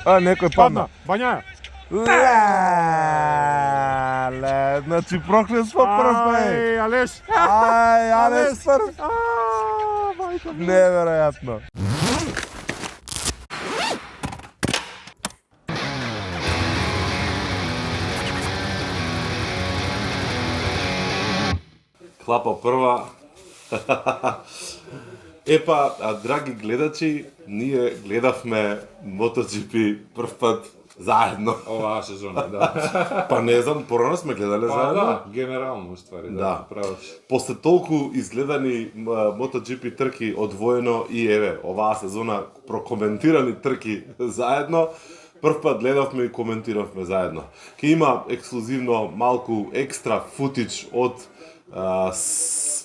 Некој падна. Бањаја. Леле, значи проклет смо прв, Ај, Алеш. Алеш прв. Неверојатно. Клапа прва. Епа, драги гледачи, ние гледавме MotoGP прв пат заедно. Оваа сезона, да. Па не знам, порано сме гледале заедно. Да, генерално уствари, да, право. После толку изгледани MotoGP трки одвоено и еве, оваа сезона прокоментирани трки заедно, прв пат гледавме и коментиравме заедно. Ке има ексклузивно малку екстра футич од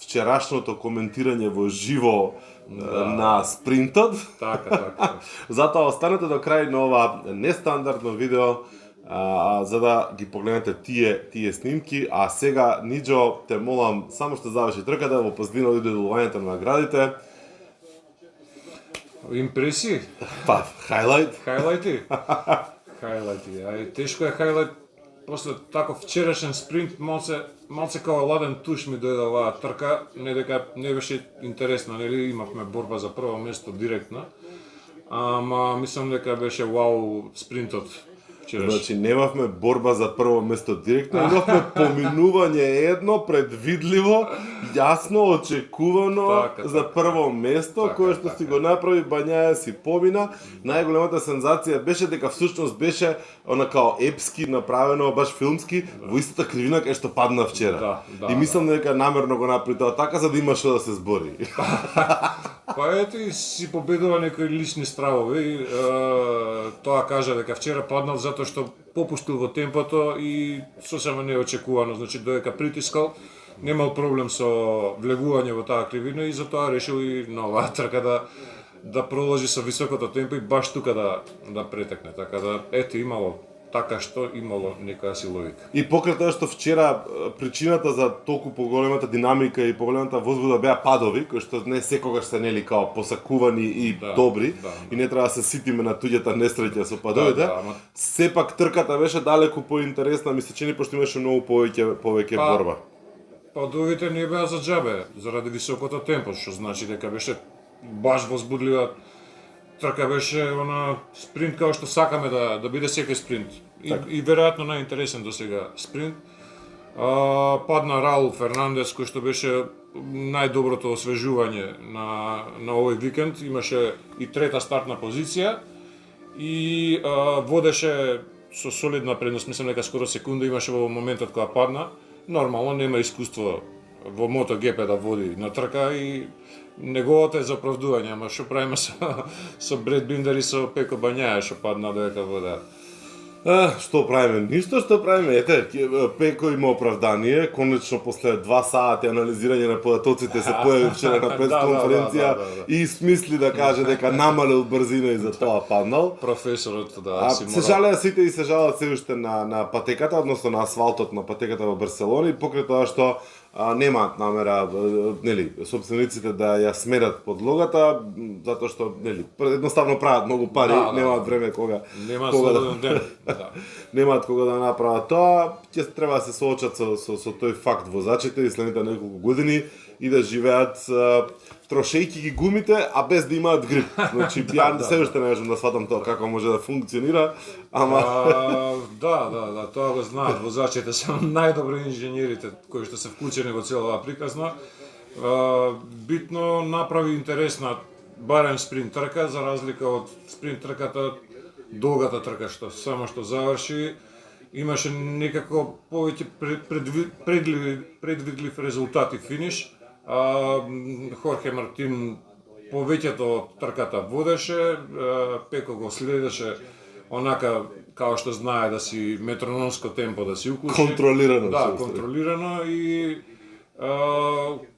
вчерашното коментирање во живо на спринтот. Така. Затоа останете до крај на ова нестандардно видео за да ги погледнете тие снимки, а сега Ниџо те молам само што заврши трката во поздвина од доделувањето на наградите. Импресии? Па, Хајлајти. Ај тешко е хајлајт после таков вчерашен спринт, малце као ладен туш ми дојде оваа трка, не дека не беше интересна, нели имавме борба за прво место директна. Ама мислам дека беше вау спринтот вчераш. Значи немавме борба за прво место директно, имавме поминување едно предвидливо, јасно очекувано за прво место, кое што си го направи Бањаја си помина. Најголемата сензација беше дека всушност беше она као епски направено, баш филмски, во истата кривина кај што падна вчера. И мислам дека намерно го направи тоа така за да има што да се збори. Па ето и си победува некои лични стравови. Тоа кажа дека вчера паднал затоа што попуштил во темпото и сосема неочекувано, значи додека притискал, немал проблем со влегување во таа кривина и затоа решил и на оваа трка да продолжи со високото темпо и баш тука да претекне. Така да ето имало така што имало некоја си логика. И покрај тоа што вчера причината за толку поголемата динамика и поголемата возбуда беа падови, кои што не секогаш се нели као посакувани и добри, и не треба да се ситиме на туѓата несреќа со падовите. Сепак трката беше далеку поинтересна, ми се чини пошто имаше многу повеќе борба. Падовите не беа за џабе, заради високото темпо, што значи дека беше баш возбудлива трка, беше она спринт како што сакаме да биде секој спринт. И веројатно најинтересен до сега спринт. Падна Раул Фернандес, кој што беше најдоброто освежување на овој викенд, имаше и трета стартна позиција и водеше со солидна предност, мислам дека скоро секунда имаше во моментот кога падна. Нормално нема искуство во MotoGP да води на трка и неговото е за оправдување, ама што правиме со Бред Биндер и со Пеко Бањаја што падна додека водеа. Што правиме? Ништо што правиме. Ете, Пеко има оправдание, конечно после 2 сати анализирање на податоците се појави вчера на пресконференција и смисли да каже дека намалил брзина и за тоа паднал. Професорот се жалеа сите и се жалат се уште на патеката, односно на асфалтот на патеката во Барселона и покрај тоа што немаат намера, нели, собствениците да ја сменат подлогата, затоа што, нели, едноставно прават многу пари, немаат време кога немаат кога да направат тоа, ќе треба да се соочат со тој факт возачите и следните неколку години и да живеат трошејќи ги гумите, а без да имаат грип. Значи, ја се уште не можам да сватам тоа како може да функционира, ама да, тоа го знаат возачите, се најдобри инженерите кои што се вклучени во целава приказна. Битно направи интересна барем спринт трка за разлика од спринт трката, долгата трка што само што заврши, имаше некако повеќе предвидлив резултати финиш. Хорхе Мартин повеќето трката водеше, Пеко го следеше онака како што знае да си метрономско темпо да си укуши. Контролирано. Да, контролирано и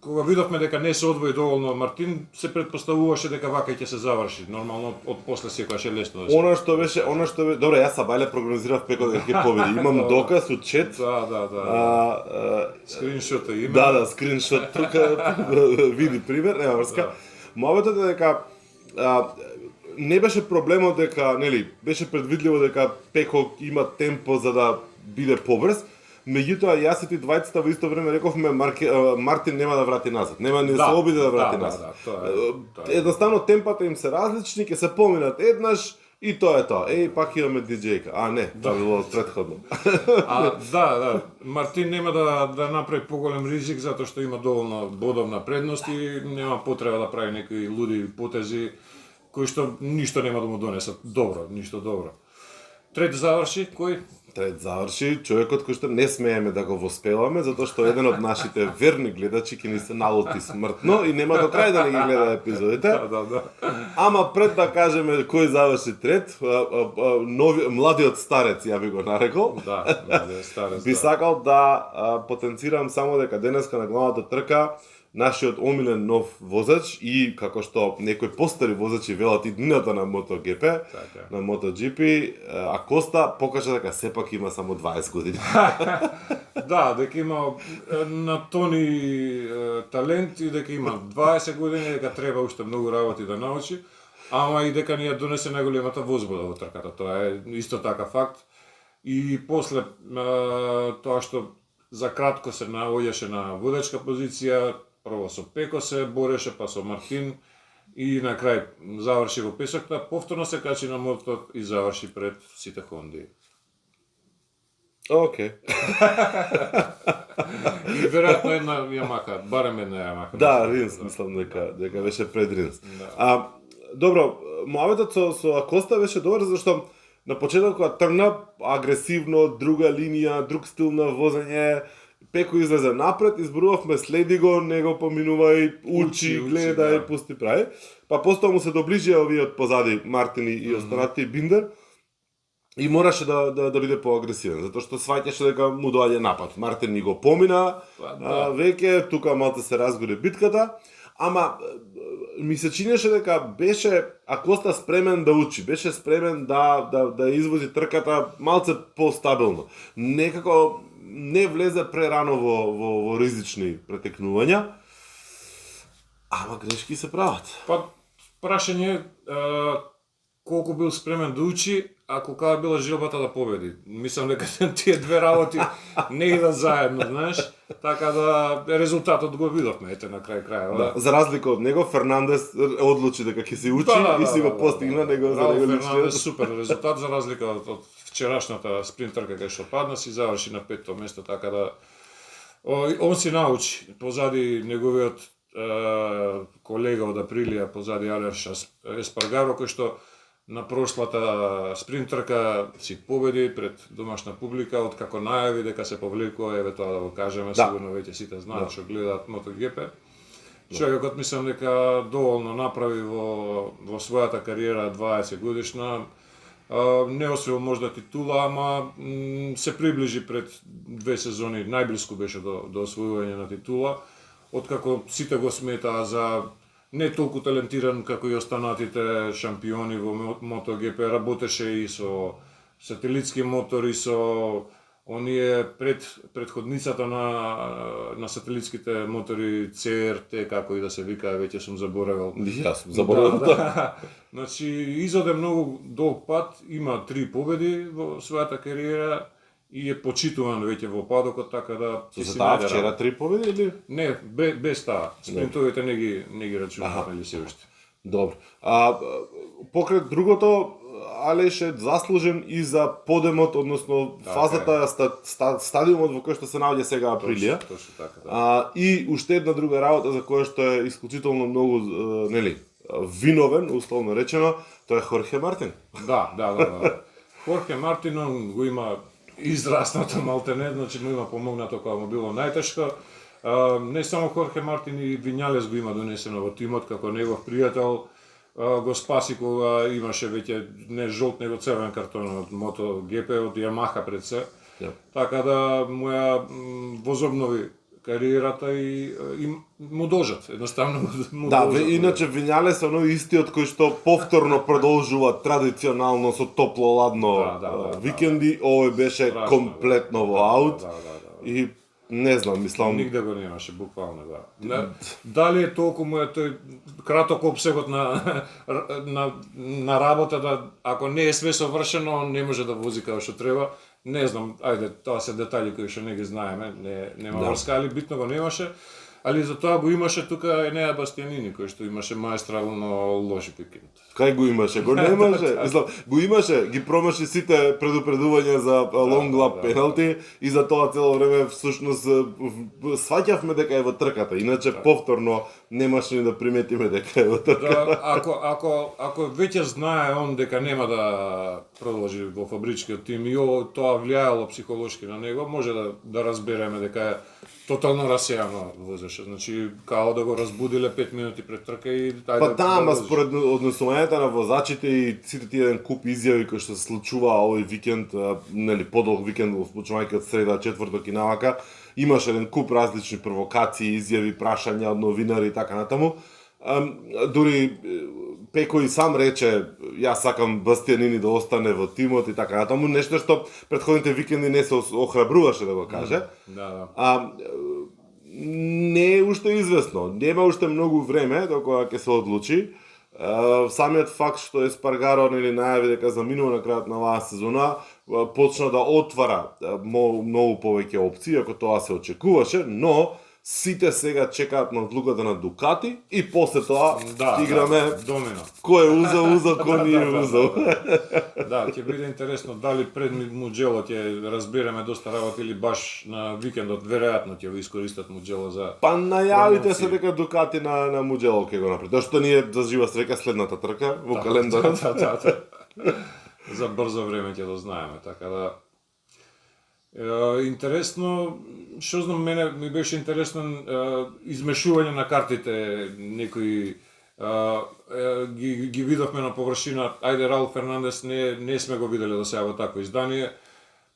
кога видовме дека не се одвои доволно Мартин, се претпоставуваше дека вака ќе се заврши. Нормално од после секогаш е лесно да се. Она што беше, добре, јас Сабајле прогнозирав Пеко дека ќе победи. Имам доказ од чет. Да. Скриншота има. Да, скриншот тука види пример, нема врска. Мојот е дека не беше проблемот дека, нели, беше предвидливо дека Пеко има темпо за да биде побрз. Меѓутоа, јас и ти двајцата во исто време рековме Мартин нема да врати назад. Нема не се обиде да врати назад. Едноставно темпата им се различни, ќе се поминат еднаш и тоа е тоа. Пак имаме диџејка. Не, тоа било претходно. Да, Мартин нема да направи поголем ризик затоа што има доволно бодовна предност и нема потреба да прави некои луди потези кои што ништо нема да му донесат добро, ништо добро. Трет заврши, кој? Трет заврши човекот кој што не смееме да го воспеваме, затоа што еден од нашите верни гледачи ќе ни се налоти смртно и нема до крај да не ги гледа епизодите. Да. Ама пред да кажеме кој заврши трет, младиот старец, ја би го нарекол. Да, младиот старец. Би сакал да потенцирам само дека денеска на главната трка нашиот омилен нов возач и како што некои постари возачи велат и днината на MotoGP, на MotoGP, Акоста покажа дека сепак има само 20 години. Да, дека има на тони талент и дека има 20 години, дека треба уште многу работи да научи, ама и дека ни ја донесе најголемата возбуда во трката. Тоа е исто така факт. И после тоа што за кратко се наоѓаше на водачка позиција, прво со Пеко се бореше, па со Мартин и на крај заврши во песокта, повторно се качи на мотот и заврши пред сите Хонди. Окей. И веројатно една Ямаха, барем една Ямаха. Да, Ринс, мислам дека беше пред Ринс. Добро, моабетот со Акоста беше добар зашто на почетокот кога тргна агресивно, друга линија, друг стил на возење, Пеко излезе напред, изборувавме следи го, него поминувај, учи, гледај, пусти прави. Па постоја му се доближија овие од позади Мартини и останатите Биндер и мораше да биде поагресивен, затоа што сваќаше дека му доаѓа напад. Мартин ни го помина, веќе тука малку се разгори битката, ама ми се чинеше дека беше Акоста спремен да учи, беше спремен да извози трката малце постабилно. Некако не влезе прерано во ризични претекнувања, ама грешки се прават. Па, прашање колку бил спремен да учи, а колка била желбата да победи. Мислам дека тие две работи не идат заедно, знаеш, така да резултатот го видовме, ете на крај крајот. Да, за разлика од него, Фернандес одлучи дека ќе се учи и си го постигна, за него лично. Фернандес супер резултат за разлика од вчерашната спринтерка кај што падна, си заврши на 5-то место, така да он си научи. Позади неговиот колега од Априлија, позади Алеш Еспаргаро, кој што на прошлата спринтерка си победи пред домашна публика, откако најави дека се повлекува, еве тоа да го кажеме, сигурно веќе сите знаат што гледаат MotoGP. Човекот мислам дека доволно направи во својата кариера 20 годишна. Не освоил можда титула, ама се приближи пред 2 сезони, најблиску беше до освојување на титула, откако сите го сметаа за не толку талентиран како и останатите шампиони во MotoGP, работеше и со сателитски мотори, со оние предходницата на сателитските мотори CRT, како и да се вика, веќе сум заборавил. Јас сум заборавил. Да. Значи, изоде многу долг пат, има 3 победи во својата кариера и е почитуван веќе во падокот, така да Со таа вчера 3 победи или? Не, без таа. Спринтовите не ги рачунавме се уште. Добро. Покрај другото, Алеш е заслужен и за подемот, односно фазата, стадиумот во кој што се наоѓа сега Априлија. Точно така, да. И уште една друга работа за која што е исклучително многу, нели, виновен, условно речено, тоа е Хорхе Мартин. Да. Хорхе Мартин, он го има израснато малтене, значи му има помогнато кога му било најтешко. Не само Хорхе Мартин, и Вињалес го има донесено во тимот како негов пријател. Го спаси кога имаше веќе не жолт, него црвен картон од MotoGP, од Ямаха пред се. Така да му ја возобнови кариерата и му дожат, едноставно му дожат. Да, иначе Вињалес е оној истиот кој што повторно продолжува традиционално со топло-ладно викенди, овој беше комплетно во аут. И Не знам, мислам... Нигде го немаше, буквално, да. Дали е толку му е тој краток опсегот на работа, да ако не е све совршено, он не може да вози како што треба. Не знам, ајде, тоа се детали кои што не ги знаеме, нема врска, али битно го немаше. Али за тоа го имаше тука Енеа Бастианини, кој што имаше маестрално лош викенд. Кај го имаше? Го немаше? Мислам, го имаше, ги промаши сите предупредувања за long lap пеналти и за тоа цело време всушност сваќавме дека е во трката, иначе повторно немаше ни да приметиме дека е во трката. Ако веќе знае он дека нема да продолжи во фабричкиот тим и тоа влијаело психолошки на него, може да разбереме дека е тотално расејано возеше. Значи, као да го разбудиле 5 минути пред трка и тај Па ама според однесувањето на возачите и сите тие еден куп изјави кои што се случуваа овој викенд, нели подолг викенд, почнувајќи од среда, четврток и навака, имаше еден куп различни провокации, изјави, прашања од новинари и така натаму. Дури Пеко и сам рече, јас сакам Бастианини да остане во тимот и така натаму, нешто што претходните викенди не се охрабруваше да го каже. Да. Не е уште известно, нема уште многу време докога ќе се одлучи. Самиот факт што Еспаргаро нели најави дека заминува на крајот на оваа сезона, почна да отвара многу повеќе опции, ако тоа се очекуваше, но сите сега чекаат на одлуката на Дукати и после тоа играме домино. Кој е узел, кој не е узел. Да, ќе биде интересно дали пред Муџело ќе разбереме доста работа или баш на викендот веројатно ќе го искористат Муџело за... Па најавите се дека Дукати на Муџело ќе го направи. Тоа што ние за жива среќа следната трка во календарот. За брзо време ќе да знаеме, така да... Интересно, што знам, мене ми беше интересно измешување на картите, некои ги видовме на површина. Ајде, Раул Фернандес не сме го виделе до сега во такво издание.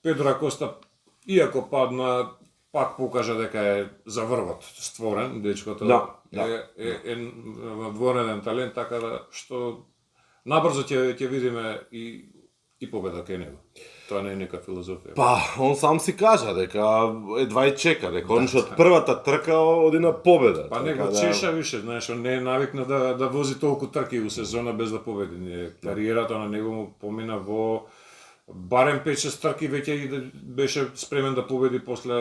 Педро Акоста, иако падна, пак покажа дека е за врвот створен, дечкото. Е водворен талент, така да што набрзо ќе видиме и победа кај него. Тоа не е нека филозофија. Па, он сам си кажа дека едва и чека, дека он од првата трка оди на победа. Па него чеша више, знаеш, он не е навикна да вози толку трки у сезона без да победи. Кариерата на него му помина во барем 5-6 трки веќе и беше спремен да победи после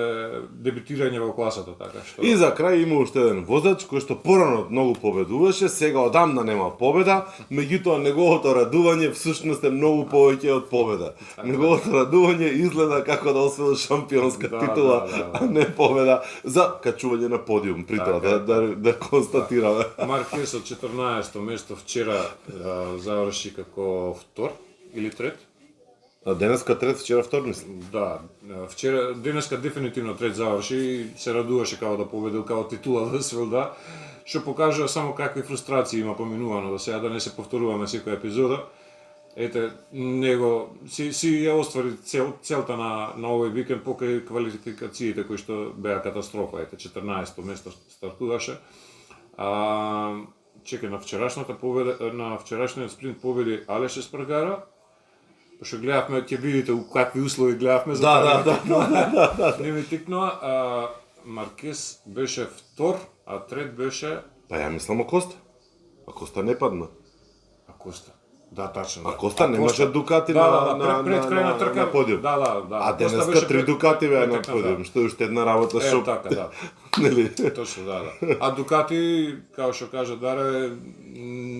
дебютирање во класата, така што. И за крај има уште еден возач кој што порано многу победуваше, сега одамна нема победа, меѓутоа неговото радување всушност е многу повеќе од победа. Неговото радување изгледа како да освои шампионска титула, а не победа за качување на подиум, при тоа да констатираме. Маркес од 14-то место вчера заврши како втор или трет. А денеска трет, вчера втор, мислам. Да, вчера, денеска дефинитивно трет заврши и се радуваше како да победил, како титула да свилда, што покажува само какви фрустрации има поминувано до сега, да не се повторуваме секоја епизода. Ете, него си ја оствари целта на овој викенд покај квалификациите кои што беа катастрофа. Ете, 14-то место стартуваше. Чекај, на вчерашниот спринт победи Алеш Еспаргара. Што гледавме, ќе видите у какви услови гледавме за тоа. Не ми тикнува, Маркес беше втор, а трет беше... Па ја мислам Акоста. Акоста не падна. Акоста. Да, тачно. Акоста немаше Дукати на подиум. Да. А денеска 3 Дукати беа на подиум, што е уште една работа што... Така, да. Нели? Точно, да. А Дукати, како што кажа Даре,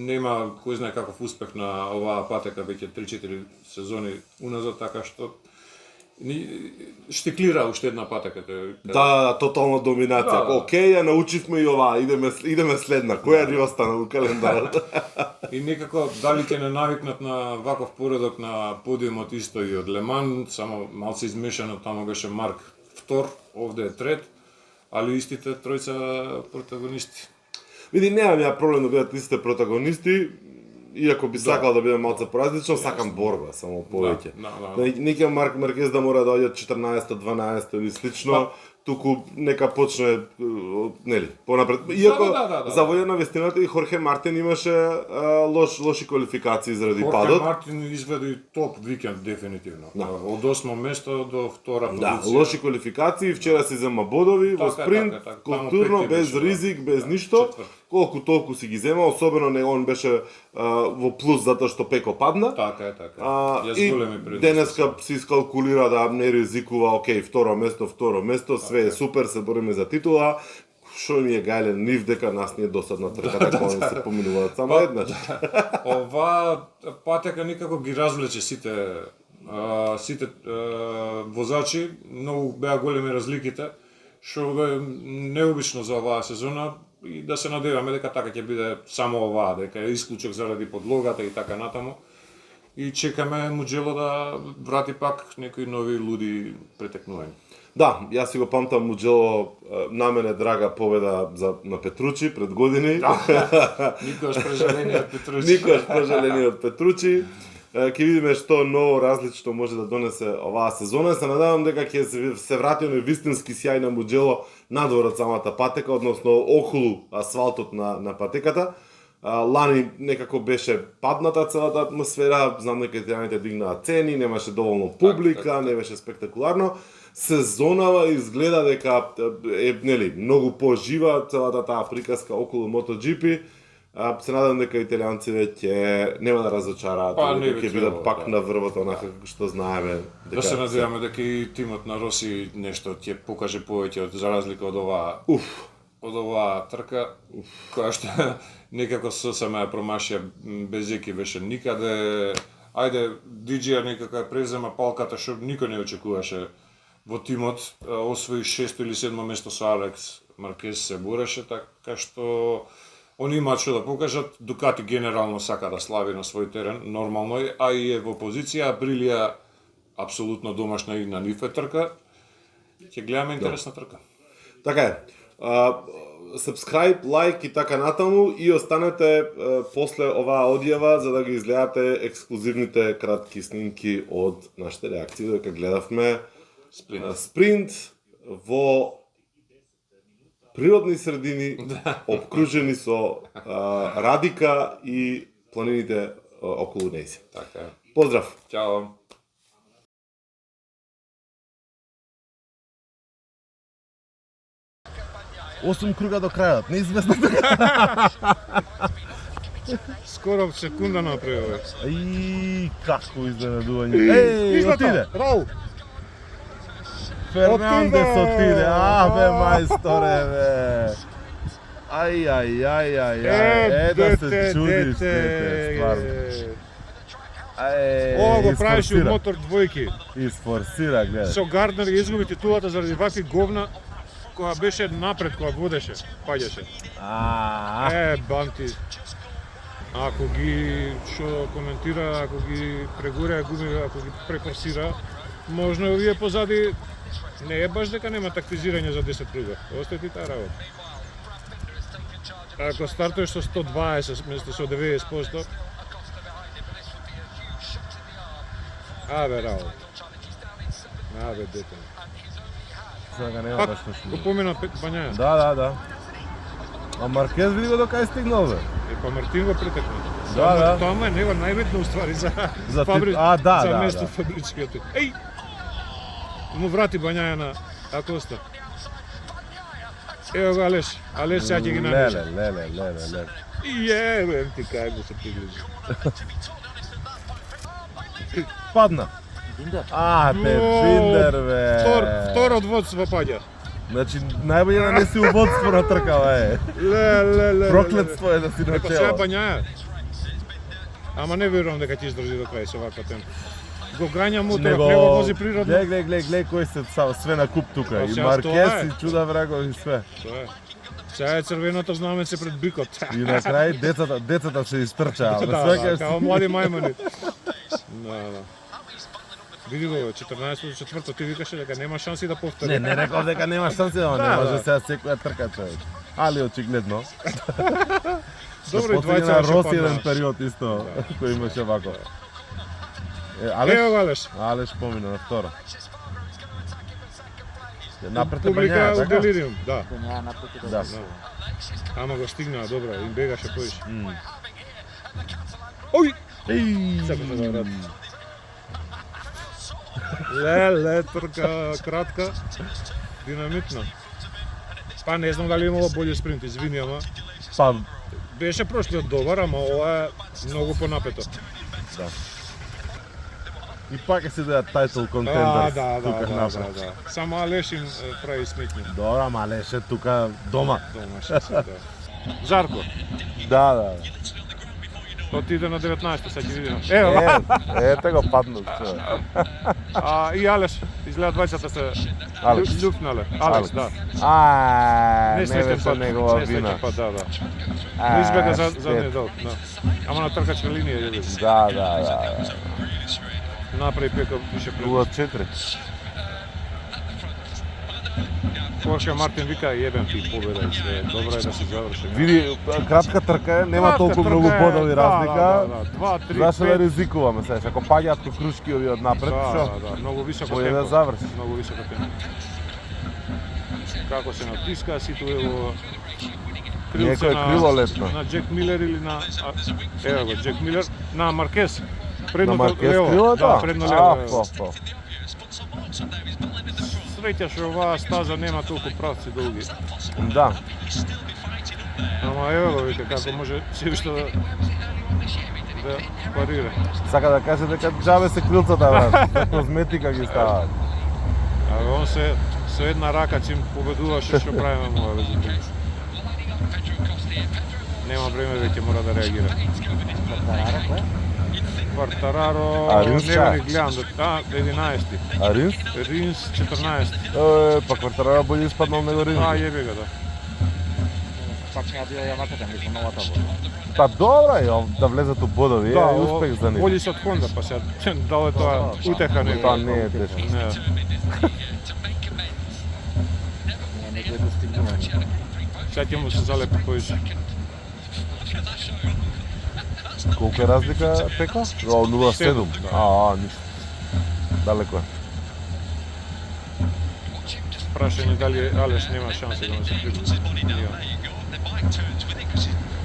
нема кој знае каков успех на оваа патека веќе 3-4 сезони уназад, така што штиклира уште една патека. Да, тотална доминација. Океј, ја научивме и оваа, идеме следна. Која ни остана во календарот? И некако дали ќе не навикнат на ваков поредок на подиумот исто и од Леман, само малце измешано, таму беше Марк втор, овде е трет, али истите тројца протагонисти. Види, немам ја проблем да бидат истите протагонисти, иако би сакал да биде малце поразлично, сакам борба, само повеќе. Не ќе Марк Маркез да мора да оѓе 14-то, 12-то или слично, туку нека почне нели понапред. Иако за волја на вистината и Хорхе Мартин имаше лоши квалификации заради Хорхе падот. Мартин изведи топ викенд дефинитивно. Од 8 место до втора позиција. Да, лоши квалификации, вчера си зема бодови во спринт, културно, без ризик, без ништо. Колку толку си ги зема, особено не он беше во плюс затоа што Пеко падна. Така е. И денеска си искалкулира да не ризикува, окей, второ место, све е супер, се бориме за титула. Шо ми е гајлен нив дека нас не е досадна трката кога не се поминуваат само еднаш. Ова патека никако ги развлече сите возачи, многу беа големи разликите, што бе необично за оваа сезона и да се надеваме дека така ќе биде само оваа, дека е исклучок заради подлогата и така натаму. И чекаме Муџело да врати пак некои нови луди претекнувања. Да, јас си го памтам Муџело, на мене драга победа на Петручи пред години. Никош прежаление од Петручи. Никош прежаление од Петручи. Ќе видиме што ново различно може да донесе оваа сезона. Се надевам дека ќе се врати оној вистински сјај на Муџело надвор од самата патека, односно околу асфалтот на патеката. Лани некако беше падната целата атмосфера, знам дека италијаните дигнаа цени, немаше доволно публика, не беше спектакуларно. Сезонава изгледа дека е многу пожива целата таа приказка околу MotoGP. Се надам дека италијанците ќе нема да разочараат, дека ќе бидат пак на врвот онака како што знаеме. Да се надеваме дека и тимот на Роси нешто ќе покаже повеќе за разлика од оваа трка, која што некако сосема ја промашија без еки беше никаде. Ајде, DJ некако ја презема палката што никој не очекуваше во тимот, освои 6 или 7 место со Алекс Маркез се бореше, така што они имаат што да покажат. Дукати генерално сака да слави на свој терен, нормално е, а и е во позиција. Априлија апсолутно домашна и на нив е трка. Ќе гледаме интересна трка. Така е. Subscribe, лайк и така натаму и останете после оваа одјава за да ги изгледате ексклузивните кратки снимки од нашите реакции дека гледавме спринт во природни средини, обкружени со Радика и планините околу нејзи. Така е. Поздрав! Ćao! 8 круга до крајот, неизвестно. Скоро секунда направи. И како изненадување. Еј, отиде. Рау. Фернандес отиде. Бе мајсторе, бе. Ај. Да се чудиш, стварно. Ова го правиш у мотор двојки. Изфорсира, гледај. Со Гарднер ја изгуби титулата заради вакви говна која беше напред, која водеше, паѓаше. Банти. Ако ги што коментира, ако ги прегуре, ако ги префорсира, можно овие позади не е баш дека нема тактизирање за 10 круга. Остајте таа работа. Ако стартуваш со 120 место со 90%, работа. Дете. Сега нема баш што. Го помена Бањаја. Да. А Маркез види го до кај стигнал, бе. Па Мартин го претекна. Да. Тоа е него најбитно уствари за место фабричкиот. Еј! Му врати Бањаја на Акоста. Ево го Алеш. Алеш сега ќе ги намеша. Леле. Јебем ти кај му се пригрижи. Падна. Биндер, бе. Второ од водство паѓа. Значи, најбоље да не си у водство на тркава, е. Проклетство е да си на Сега чело. Бањаја. Ама не верувам дека ќе издржи до крај со ваква темпо. Го гања моторот, него вози природно. Глеј кој се све на куп тука. И сега Маркез тоа е. и чуда врагов и све. Тоа е. Сега е црвеното знамеце пред бикот. И на крај децата се истрчаа. Да, као млади мајмуни. Да. Види го, 14-4, ти викаше дека нема шанси да повтори. Не реков дека нема шанси, но не може сега секоја трка човек. Али очигледно. Добро, и двајца двајца на Роси еден период исто кој имаше вако. Ево Алеш. Алеш помина на втора. Напред е Публика Бањаја, у така? делириум, да. Бањаја напреку да. Да. Ама го стигнаа, добра, им бегаше поиш. Ој! Сакаше да врати. Леле, трка кратка, динамитна. Па не знам дали имало болji спринт, извини, ама Па, беше прошлиот добар, ама ова е многу понапето. да. И пак се да тайтл контендер тука напред. да. Само Алешин прави сметни. Добра, ма Леше тука дома. Домаше се, да. Зарко, Да. отиде на 19, сега ќе видиме. Ева, Ете го паднат. и Алеш, изгледа двајцата се Алекс. љупнале. Алекс, да. Не беше негова вина. Пат, да. Не избега за недол, да. Ама на тркачка линија ја види. Да. Направи пека више пред. 0-4. Хорше Мартин вика јебем ти победа и све. Добро е да се заврши. Види, кратка трка е, нема толку многу бодови разлика. Да, 2, 3, Зашто да 5. ризикуваме сега, ако паѓаат ко крушки ови од напред, шо? Да, многу високо Бој да темпо. заврши. Многу високо темпо. Како се натиска, сите во Некој е крилолетно. на Джек Милер или на ево го Джек Милер на Маркес. На Предното Маркес лево. крилото? Да, предно лево. По. Среќа што оваа стаза нема толку правци долги. Да. Ама ево го вика како може се уште да парира. Сака да каже дека џабе се крилцата, брат. За козметика ги ставаат. А он се со една рака чим победуваше што правиме мора да ги. Нема време веќе мора да реагира. Квартараро, кој? Квартараро, А, Ринс не ча? ни гледам, 11-ти. А Ринс? Ринс 14. Па Квартарaro боље испаднал него Ринс. Јеби го, да. Пак не ја била јаваката, ми сум новата вода. Па добра е да влезат у бодови, е успех за нив. Бољи се од Хонда, па сега дали тоа утеха не. Тоа не е тешко. Не. Не некој достигнување. Сега ќе му се залепи поише. Колку е разлика, Пеко? О, 0,7. Да. Ништо. Далеко е. Прашање дали Алеш нема шанси да му се приближи.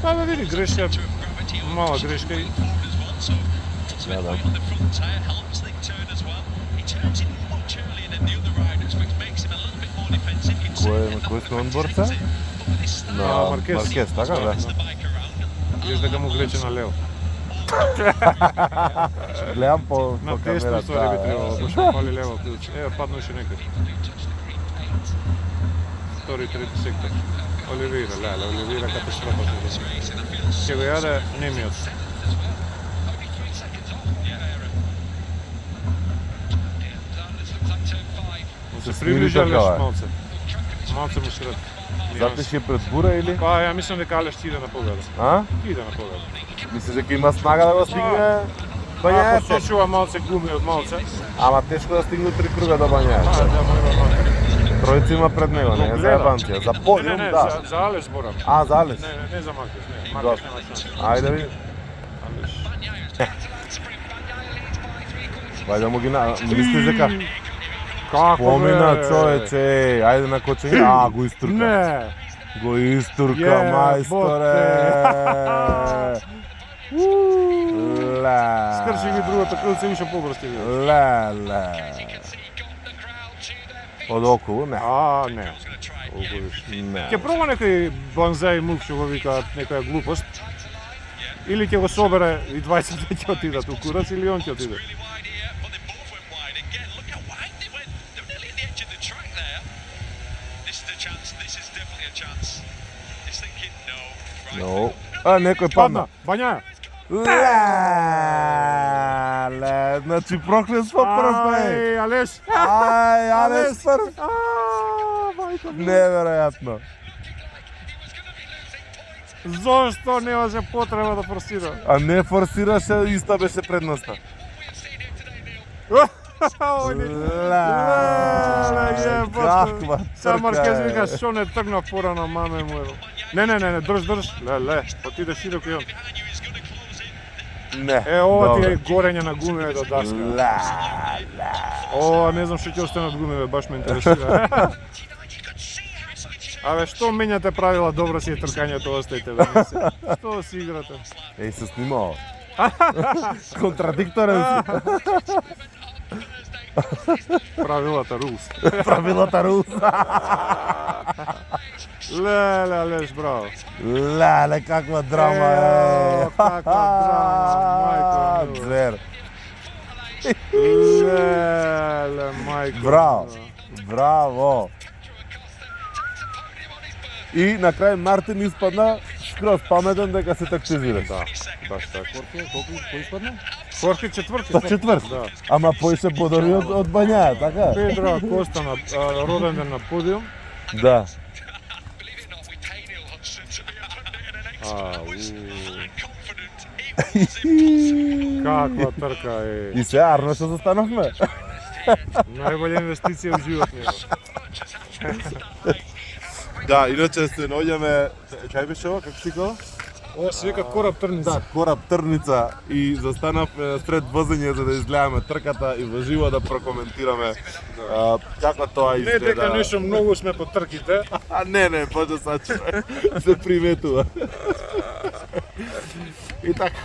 Па да види грешка, мала грешка и Да. Кој сме он борца? На Маркес, така да? Виж дека му грече на лево. Гледам по На камера. тесно ствари би требало, баш фали лево клjuč. Ево, паднуше некој. Втори, трети сектор. Оливира, Оливира катастрофа. Ќе го јаде немиот. Му се приближа Алеш малце. Малце му сред. Затеш е пред бура или? Па, ја мислам дека Алеш ќе иде на победа. А? Ќе иде на победа. Мислиш дека има снага да го стигне Ако Бањајаце? сочува малце гуми од малце, Ама тешко да стигне 3 круга до Бањајаце. да му има малце. Тројци има пред него, не е за јабанција. За подиум, Не, да. за Алеш зборам. А, за Алес. Не за Маркес, не. Добро. Маркес нема шанс. Ајде види. Алеш. Ајде му ги на... Мислиш дека Како помина бе? човече, ајде на кочење. А, го истурка. Не. Го истурка, Јеботе. мајсторе. Ле. Скрши ги другото крилце више побрз ти видиш. Ле. Од околу, не. Не. Не. Ќе проба некој банзај мув што го викаат некоја глупост. Или ќе го собере и двајцата ќе отидат у курац или он ќе отиде. No. А, некој падна. Бањаја. Ле, значи проклес во прв бе. Ај, Алеш. Ај, Алес прв. Мајко ми. Неверојатно. Зошто немаше потреба да форсира? А не форсираше, иста беше предноста. Каква Са Маркез трка вика, е. шо не тргна порано, маме му ево. Не, држ. Ле, отиде широко и он. Не. Ова ти добро. е горење на гумија до даска. Ле. О, не знам што ќе остане од гумиве, баш ме интересира. Абе, што менјате правила, добро си е тркањето, остајте бе. Што си играте? Еј, се снимао. Контрадикторен си. Правилата рус. Правилата рус. Леле, Алеш, браво. Леле, каква драма е. Каква драма, мајко. Звер. Леле, мајко. Браво. Браво. И на крај Мартин испадна скроз паметен дека се тактизира. Да, баш така. Колку испадна? Хорхе четврти. Та четврт. Да. Ама поише подори од Бањаја, така? Педро Коста на роден ден на подиум. Да. Каква трка е. И се арно што застанавме. Најбоља инвестиција во живот ми. Да, иначе се наоѓаме, кај беше ова, како си као? Ова се вика кораб трница. Да, кораб Трница и застанавме сред возење за да изгледаме трката и во живо да прокоментираме како тоа Не изгледа. дека нешто многу сме по трките. А не, може сачува. Се приметува. И така,